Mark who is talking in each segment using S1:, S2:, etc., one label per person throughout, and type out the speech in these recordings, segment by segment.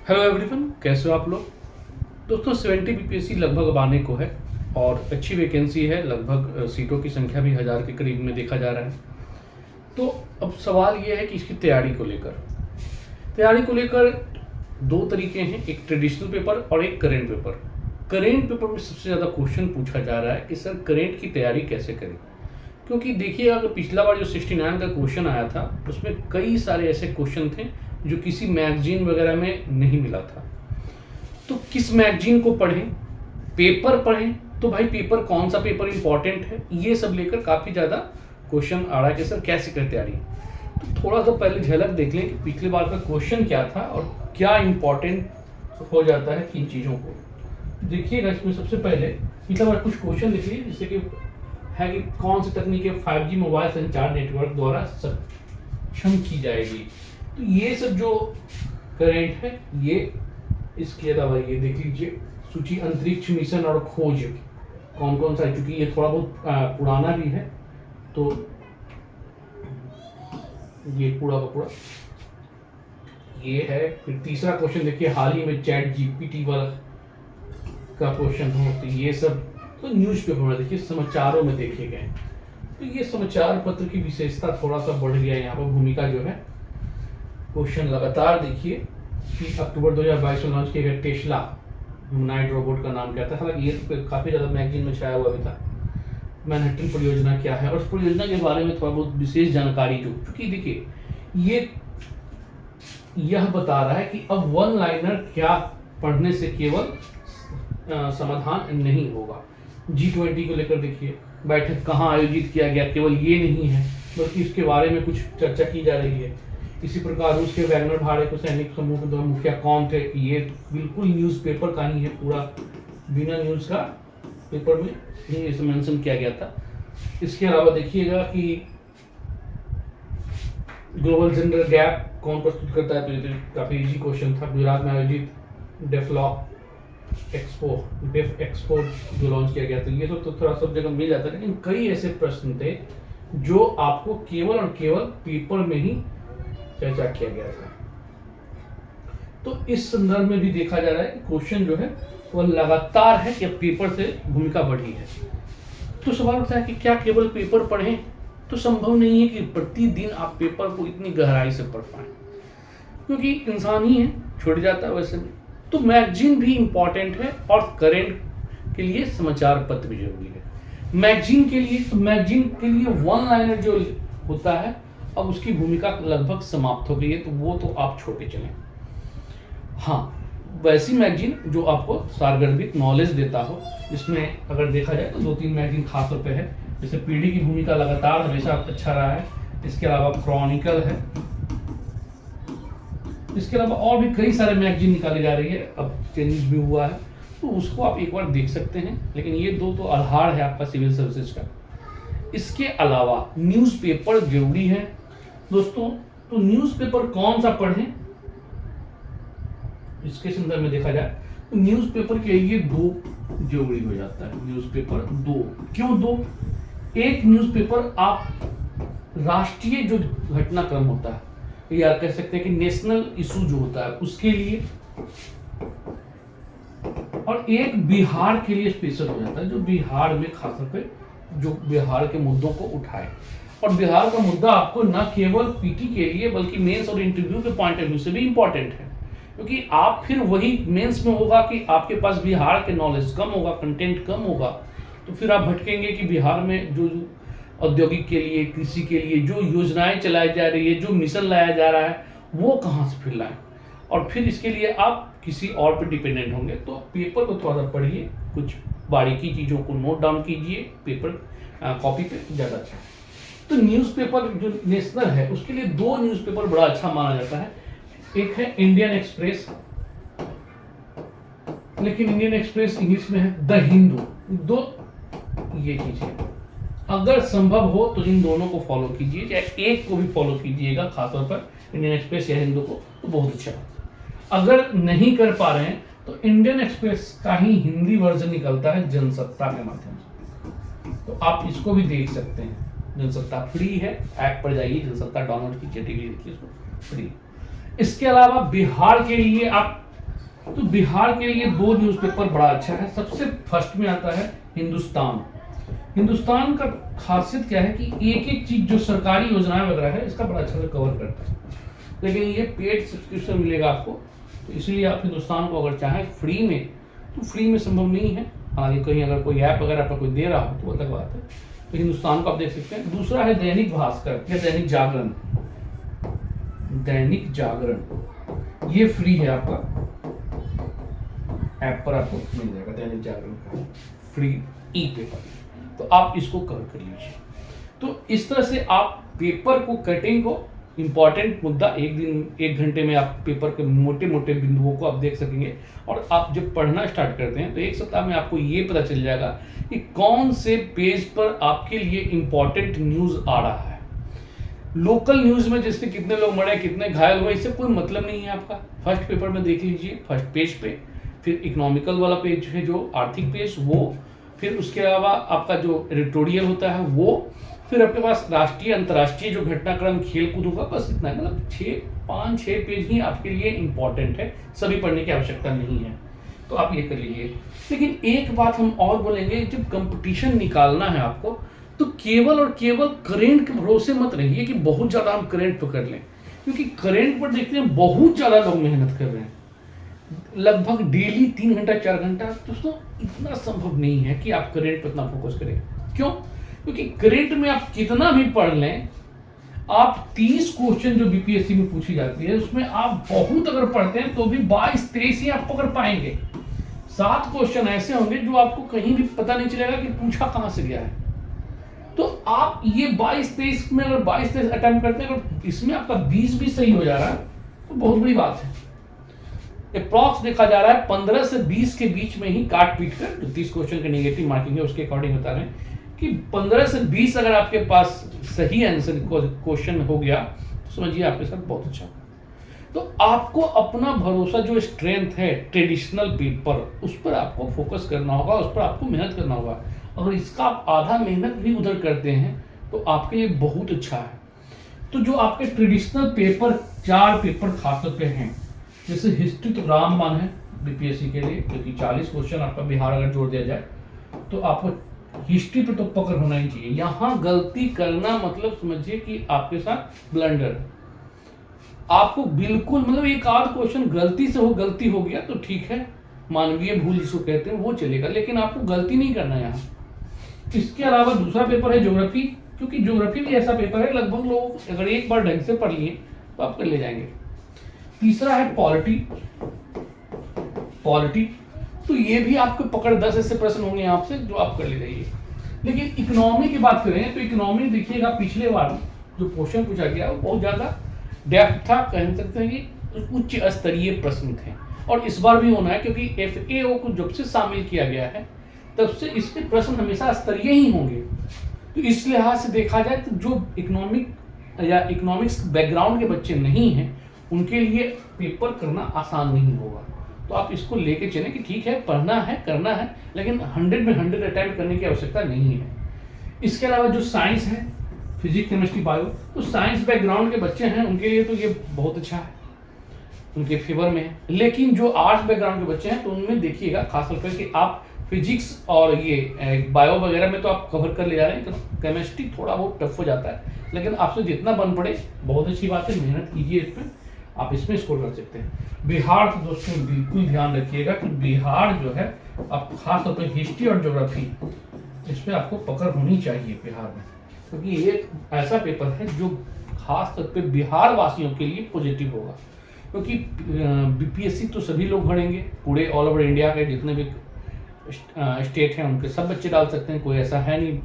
S1: Hello everyone, कैसे हो आप लोग। दोस्तों 70 बीपीएससी लगभग अब आने को है और अच्छी वैकेंसी है। लगभग सीटों की संख्या भी 1000 के करीब में देखा जा रहा है। तो अब सवाल ये है कि इसकी तैयारी को लेकर दो तरीके हैं, एक ट्रेडिशनल पेपर और एक करेंट पेपर। करेंट पेपर में सबसे ज़्यादा क्वेश्चन पूछा जा रहा है कि सर करेंट की तैयारी कैसे करें। क्योंकि देखिए, अगर पिछला बार जो 69 का क्वेश्चन आया था उसमें कई सारे ऐसे क्वेश्चन थे जो किसी मैगजीन वगैरह में नहीं मिला था। तो किस मैगजीन को पढ़ें, पेपर पढ़ें, तो भाई पेपर कौन सा पेपर इंपॉर्टेंट है, ये सब लेकर काफ़ी ज़्यादा क्वेश्चन आ रहा है कि सर कैसे करें तैयारी। तो थोड़ा सा पहले झलक देख लें कि पिछले बार का क्वेश्चन क्या था और क्या इंपॉर्टेंट हो जाता है किन चीज़ों को। देखिएगा, इसमें सबसे पहले पिछला बार कुछ क्वेश्चन लिख लीजिए, जैसे कि है कि कौन सी तकनीकें 5G मोबाइल संचार नेटवर्क द्वारा सक्षम की जाएगी। तो ये सब जो करेंट है ये, इसके अलावा ये देख लीजिए सूची अंतरिक्ष मिशन और खोज कौन कौन सा है, चूंकि ये थोड़ा बहुत पुराना भी है तो ये पूरा का पूरा ये है। फिर तीसरा क्वेश्चन देखिए, हाल ही में चैट जीपीटी वाला का क्वेश्चन हो, तो ये सब तो न्यूज़पेपर में देखिए, समाचारों में देखे गए। तो ये समाचार पत्र की विशेषता थोड़ा सा बढ़ गया है यहाँ पर, भूमिका जो है। क्वेश्चन लगातार देखिए कि अक्टूबर 2022 में लॉन्च किया गया टेस्ला ह्यूमनॉइड रोबोट का नाम क्या था। हालांकि ये काफ़ी ज़्यादा मैगजीन में छाया हुआ भी था। मैनहट्टन परियोजना क्या है और उस परियोजना के बारे में थोड़ा बहुत विशेष जानकारी जो, क्योंकि देखिए ये यह बता रहा है कि अब वन लाइनर क्या पढ़ने से केवल समाधान नहीं होगा। G20 को लेकर देखिए बैठक कहाँ आयोजित किया गया, केवल ये नहीं है बल्कि इसके बारे में कुछ चर्चा की जा रही है। इसी प्रकार रूस के वैगनर भाड़े को सैनिक समूह के दो मुखिया कौन थे, ये बिल्कुल न्यूज़पेपर का ही है, पूरा बिना न्यूज़ का पेपर में ही इसे मेंशन किया गया था। इसके अलावा देखिएगा कि ग्लोबल जेंडर गैप कौन प्रस्तुत करता है, तो ये काफ़ी इजी क्वेश्चन था। गुजरात में आयोजित डेफ एक्सपो जो लॉन्च किया गया था, ये तो थोड़ा सब जगह मिल जाता है, लेकिन कई ऐसे प्रश्न थे जो आपको केवल और केवल पेपर में ही चर्चा किया गया था। तो इस संदर्भ में भी देखा जा रहा है कि क्वेश्चन जो है वह लगातार है कि पेपर से भूमिका बढ़ी है। तो सवाल उठता है कि क्या केवल पेपर पढ़ें, तो संभव नहीं है कि प्रतिदिन आप पेपर को इतनी गहराई से पढ़ पाएं, क्योंकि इंसान ही है, छूट जाता है वैसे भी। तो मैगजीन भी इंपॉर्टेंट है और करेंट के लिए समाचार पत्र भी जरूरी है। मैगजीन के लिए वन लाइनर जो होता है अब उसकी भूमिका लगभग समाप्त हो गई है, तो वो तो आप छोड़ के चलें। हाँ, वैसी मैगजीन जो आपको सारगर्भित नॉलेज देता हो, जिसमें अगर देखा जाए तो 2-3 मैगजीन खास तौर पे है, जैसे पीढ़ी की भूमिका लगातार हमेशा अच्छा रहा है। इसके अलावा क्रॉनिकल है, इसके अलावा और भी कई सारे मैगजीन निकाली जा रही है, अब चेंजेस भी हुआ है, तो उसको आप एक बार देख सकते हैं। लेकिन ये दो तो आधार है आपका सिविल सर्विसेज का। इसके अलावा न्यूज़पेपर जरूरी है दोस्तों। तो न्यूज़पेपर कौन सा पढ़ें, इसके संदर्भ में देखा जाए तो न्यूज़पेपर के लिए 2 जरूरी हो जाता है। न्यूज़पेपर 2 क्यों 2? एक न्यूज़पेपर आप राष्ट्रीय जो घटनाक्रम होता है या कह सकते हैं कि नेशनल इशू जो होता है उसके लिए, और एक बिहार के लिए स्पेशल हो जाता है, जो बिहार में खासतौर पे जो बिहार के मुद्दों को उठाए। और बिहार का मुद्दा आपको न केवल पीटी के लिए बल्कि मेंस और इंटरव्यू के पॉइंट ऑफ व्यू से भी इंपॉर्टेंट है, क्योंकि आप फिर वही मेंस में होगा कि आपके पास बिहार के नॉलेज कम होगा, कंटेंट कम होगा, तो फिर आप भटकेंगे कि बिहार में जो औद्योगिक के लिए, कृषि के लिए जो योजनाएं चलाई जा रही है, जो मिशन लाया जा रहा है, वो कहाँ से फिर लाएं, और फिर इसके लिए आप किसी और पर डिपेंडेंट होंगे। तो पेपर को थोड़ा सा पढ़िए, कुछ बारीकी चीज़ों को नोट डाउन कीजिए, पेपर कॉपी पे ज़्यादा अच्छा है। तो न्यूज़पेपर जो नेशनल है उसके लिए 2 न्यूज़पेपर बड़ा अच्छा माना जाता है। एक है इंडियन एक्सप्रेस, लेकिन इंडियन एक्सप्रेस इंग्लिश में है द हिंदू। 2 ये चीज़ है, अगर संभव हो तो इन दोनों को फॉलो कीजिए, चाहे एक को भी फॉलो कीजिएगा, खासतौर पर इंडियन एक्सप्रेस या हिंदू को, तो बहुत अच्छा बात है। अगर नहीं कर पा रहे हैं तो इंडियन एक्सप्रेस का ही हिंदी वर्जन निकलता है जनसत्ता के माध्यम से, तो आप इसको भी देख सकते हैं। जनसत्ता फ्री है, ऐप पर जाइए, जनसत्ता डाउनलोड कीजिए, देखिए इसको फ्री। इसके अलावा बिहार के लिए आप तो बिहार के लिए दो न्यूज़पेपर बड़ा अच्छा है। सबसे फर्स्ट में आता है हिंदुस्तान। हिंदुस्तान का खासियत क्या है कि एक एक चीज जो सरकारी योजनाएं वगैरह है इसका बड़ा अच्छा से कवर करता है, लेकिन ये पेड सब्सक्रिप्शन मिलेगा आपको, तो इसलिए आप हिंदुस्तान को अगर चाहें फ्री में, तो फ्री में संभव नहीं है। हालांकि कहीं अगर कोई ऐप वगैरह पर कोई दे रहा हो तो अलग बात है। तो हिंदुस्तान को आप देख सकते हैं। दूसरा है दैनिक भास्कर या दैनिक जागरण। दैनिक जागरण ये फ्री है, आपका ऐप पर आपको मिल जाएगा दैनिक जागरण का फ्री ई पेपर, तो आप इसको कवर कर लीजिए। तो इस तरह से आप पेपर को, कटिंग को, इंपॉर्टेंट मुद्दा एक घंटे में आप पेपर के मोटे मोटे बिंदुओं को आप देख सकेंगे। और आप जब पढ़ना स्टार्ट करते हैं तो एक सप्ताह में आपको ये पता चल जाएगा कि कौन से पेज पर आपके लिए इंपॉर्टेंट न्यूज़ आ रहा है। लोकल न्यूज़ में जैसे कितने लोग मरे, कितने घायल हुए, इससे कोई मतलब नहीं है आपका। फर्स्ट पेपर में देख लीजिए, फर्स्ट पेज पे, फिर इकोनॉमिकल वाला पेज है जो आर्थिक पेज वो, फिर उसके अलावा आपका जो एडिटोरियल होता है वो, फिर आपके पास राष्ट्रीय अंतर्राष्ट्रीय जो घटनाक्रम खेल कूद होगा, बस इतना है। मतलब 5-6 पेज ही आपके लिए इंपॉर्टेंट है, सभी पढ़ने की आवश्यकता नहीं है, तो आप ये कर लीजिए। लेकिन एक बात हम और बोलेंगे, जब कंपटीशन निकालना है आपको तो केवल और केवल करंट के भरोसे मत रहिए कि बहुत ज़्यादा हम करंट पर कर लें, क्योंकि करंट पर देखते हैं बहुत ज़्यादा लोग मेहनत कर रहे हैं, लगभग डेली 3 घंटा 4 घंटा। दोस्तों इतना संभव नहीं है कि आप करंट पर इतना फोकस करें। क्यों? क्योंकि करंट में आप कितना भी पढ़ लें, आप 30 क्वेश्चन जो बीपीएससी में पूछी जाती है उसमें आप बहुत अगर पढ़ते हैं तो भी 22-23 ही आप पकड़ पाएंगे। 7 क्वेश्चन ऐसे होंगे जो आपको कहीं भी पता नहीं चलेगा कि पूछा कहां से गया है। तो आप ये 22-23 में अगर 22-23 अटेम्प्ट करते हैं, अगर इसमें आपका 20 भी सही हो जा रहा है तो बहुत बड़ी बात है। अप्रॉक्स देखा जा रहा है 15 से 20 के बीच में ही काट पीट कर, जो 30 क्वेश्चन के नेगेटिव मार्किंग है उसके अकॉर्डिंग बता रहे हैं कि 15 से 20 अगर आपके पास सही आंसर क्वेश्चन हो गया तो समझिए आपके साथ बहुत अच्छा। तो आपको अपना भरोसा, जो स्ट्रेंथ है ट्रेडिशनल पेपर, उस पर आपको फोकस करना होगा, उस पर आपको मेहनत करना होगा। अगर इसका आप आधा मेहनत भी उधर करते हैं तो आपके लिए बहुत अच्छा है। तो जो आपके ट्रेडिशनल पेपर, 4 पेपर खासतौर पे हैं, जैसे हिस्ट्री तो रामबाण है बीपीएससी के लिए, क्योंकि 40 क्वेश्चन आपका बिहार अगर जोड़ दिया जाए तो आपको हिस्ट्री पे तो पकड़ होना ही चाहिए। यहाँ गलती करना मतलब समझिए कि आपके साथ ब्लंडर, आपको बिल्कुल, मतलब एक आध क्वेश्चन गलती से गलती हो गया तो ठीक है, मानवीय भूल जिसको कहते हैं वो चलेगा, लेकिन आपको गलती नहीं करना यहाँ। इसके अलावा दूसरा पेपर है ज्योग्राफी, क्योंकि ज्योग्राफी भी ऐसा पेपर है लगभग लोग अगर एक बार ढंग से पढ़ लिए तो आप कर ले जाएंगे। तीसरा है पॉलिटी, तो ये भी आपको पकड़ 10 ऐसे प्रश्न होंगे आपसे जो आप कर ले जाइए। लेकिन इकोनॉमी की बात करें तो इकोनॉमी देखिएगा, पिछले बार जो क्वेश्चन पूछा गया वो बहुत ज्यादा डेप्थ था, कह सकते हैं कि उच्च स्तरीय प्रश्न थे, और इस बार भी होना है क्योंकि FAO को जब से शामिल किया गया है तब से इसके प्रश्न हमेशा स्तरीय ही होंगे। तो इस लिहाज से देखा जाए तो जो इकोनॉमिक्स बैकग्राउंड के बच्चे नहीं हैं उनके लिए पेपर करना आसान नहीं होगा। तो आप इसको लेके चलें कि ठीक है, पढ़ना है, करना है, लेकिन 100 में 100 अटेम्प्ट करने की आवश्यकता नहीं है। इसके अलावा जो साइंस है, फिजिक्स, केमिस्ट्री, बायो, तो साइंस बैकग्राउंड के बच्चे हैं उनके लिए तो ये बहुत अच्छा है, उनके फेवर में है। लेकिन जो आर्ट्स बैकग्राउंड के बच्चे हैं तो उनमें देखिएगा खासतौर पर कि आप फिजिक्स और ये बायो वगैरह में तो आप कवर कर ले जा रहे हैं, केमिस्ट्री थोड़ा बहुत टफ हो जाता है, लेकिन आपसे जितना बन पड़े बहुत अच्छी बात है, मेहनत कीजिए, इस पर आप इसमें स्कोर कर सकते हैं। बिहार तो दोस्तों बिल्कुल ध्यान रखिएगा कि बिहार जो है आप खासतौर पर हिस्ट्री और ज्योग्राफी, इस पर आपको पकड़ होनी चाहिए बिहार में, क्योंकि ये एक ऐसा पेपर है जो खास तौर पे बिहार वासियों के लिए पॉजिटिव होगा। क्योंकि बीपीएससी तो सभी लोग भरेंगे, पूरे ऑल ओवर इंडिया के जितने भी स्टेट हैं उनके सब बच्चे डाल सकते हैं, कोई ऐसा है नहीं।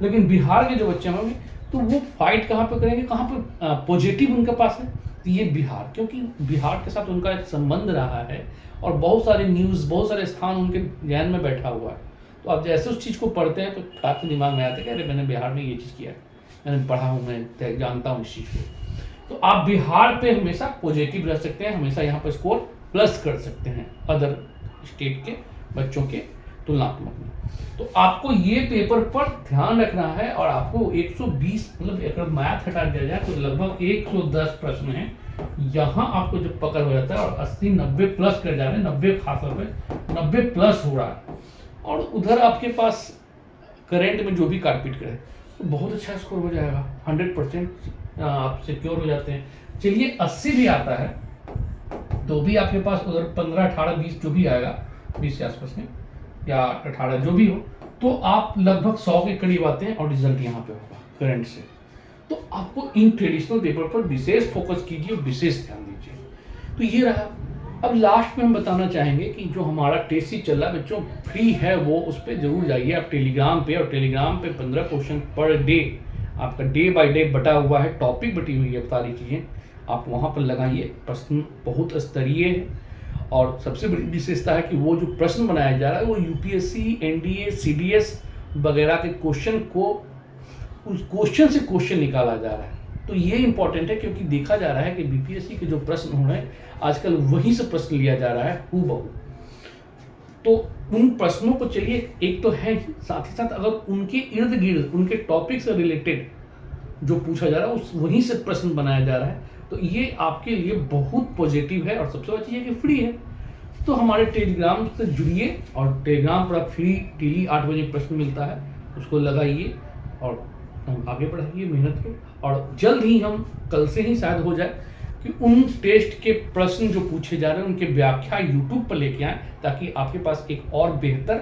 S1: लेकिन बिहार के जो बच्चे होंगे तो वो फाइट कहाँ पे करेंगे, कहाँ पे पॉजिटिव उनके पास है, तो ये बिहार, क्योंकि बिहार के साथ उनका एक संबंध रहा है और बहुत सारे न्यूज़, बहुत सारे स्थान उनके ध्यान में बैठा हुआ है। तो आप जैसे उस चीज़ को पढ़ते हैं तो आपके दिमाग में आता है कि अरे मैंने बिहार में ये चीज़ किया है, मैंने पढ़ा हूँ, मैं जानता हूँ इस चीज़ को। तो आप बिहार पे हमेशा पॉजिटिव रह सकते हैं, हमेशा यहाँ पर स्कोर प्लस कर सकते हैं अदर स्टेट के बच्चों के तुलनात्मक में। तो आपको ये पेपर पर ध्यान रखना है, और आपको 120, मतलब अगर मैथ हटा दिया जाए तो लगभग 110 प्रश्न हैं यहाँ आपको जब पकड़ हो जाता है और 80-90 प्लस कर जा रहे हैं, 90 खासतौर पे 90 प्लस हो रहा है, और उधर आपके पास करेंट में जो भी काटपीट करे तो बहुत अच्छा स्कोर हो जाएगा, 100% आप सिक्योर हो जाते हैं। चलिए 80 भी आता है तो भी आपके पास उधर 15, 18, 20 जो भी आएगा, 20 के आसपास में या 18 जो भी हो, तो आप लगभग 100 के करीब आते हैं और रिजल्ट यहाँ पे होगा करंट से। तो आपको इन ट्रेडिशनल पेपर पर विशेष फोकस कीजिए, विशेष ध्यान दीजिए। तो ये रहा। अब लास्ट में हम बताना चाहेंगे कि जो हमारा टेस्ट सीरीज चल रहा है बच्चों, फ्री है वो, उस पर जरूर जाइए आप टेलीग्राम पे, और टेलीग्राम पे 15 क्वेश्चन पर डे आपका डे बाय डे बटा हुआ है, टॉपिक बटी हुई है सारी चीज़ें, आप वहाँ पर लगाइए। प्रश्न बहुत स्तरीय है, और सबसे बड़ी विशेषता है कि वो जो प्रश्न बनाया जा रहा है वो यूपीएससी, एनडीए, सीडीएस वगैरह के क्वेश्चन को, उस क्वेश्चन से क्वेश्चन निकाला जा रहा है। तो ये इंपॉर्टेंट है, क्योंकि देखा जा रहा है कि बीपीएससी के जो प्रश्न हो रहे हैं आजकल वहीं से प्रश्न लिया जा रहा है हूबहू। तो उन प्रश्नों को चलिए, एक तो है ही, साथ ही साथ अगर उनके इर्द गिर्द उनके टॉपिक से रिलेटेड जो पूछा जा रहा है उस वहीं से प्रश्न बनाया जा रहा है, तो ये आपके लिए बहुत पॉजिटिव है। और सबसे बड़ी चीज़ है कि फ्री है। तो हमारे टेलीग्राम से जुड़िए, और टेलीग्राम पर आप फ्री डेली 8 बजे प्रश्न मिलता है, उसको लगाइए और हम आगे बढ़ाइए मेहनत के। और जल्द ही हम, कल से ही शायद हो जाए, कि उन टेस्ट के प्रश्न जो पूछे जा रहे हैं उनके व्याख्या यूट्यूब पर लेके आएँ, ताकि आपके पास एक और बेहतर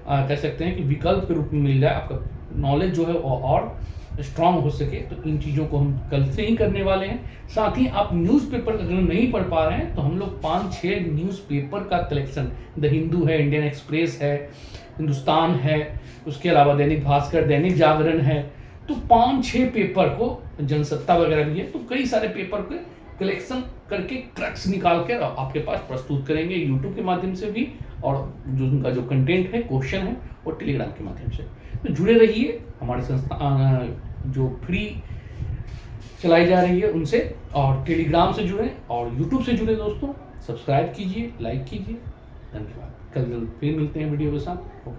S1: कह सकते हैं कि विकल्प के रूप में मिल जाए, आपका नॉलेज जो है और स्ट्रांग हो सके। तो इन चीज़ों को हम कल से ही करने वाले हैं। साथ ही आप न्यूज़पेपर अगर नहीं पढ़ पा रहे हैं तो हम लोग 5-6 न्यूज़पेपर का कलेक्शन, द हिंदू है, इंडियन एक्सप्रेस है, हिंदुस्तान है, उसके अलावा दैनिक भास्कर, दैनिक जागरण है, तो 5-6 पेपर को, जनसत्ता वगैरह भी है, तो कई सारे पेपर के कलेक्शन करके क्रक्स निकाल कर आपके पास प्रस्तुत करेंगे यूट्यूब के माध्यम से भी, और जो उनका जो कंटेंट है, क्वेश्चन है, वो टेलीग्राम के माध्यम से। तो जुड़े रहिए हमारे संस्था जो फ्री चलाई जा रही है उनसे, और टेलीग्राम से जुड़े और यूट्यूब से जुड़े दोस्तों। सब्सक्राइब कीजिए, लाइक कीजिए। धन्यवाद। कल फिर मिलते हैं वीडियो के साथ। ओके।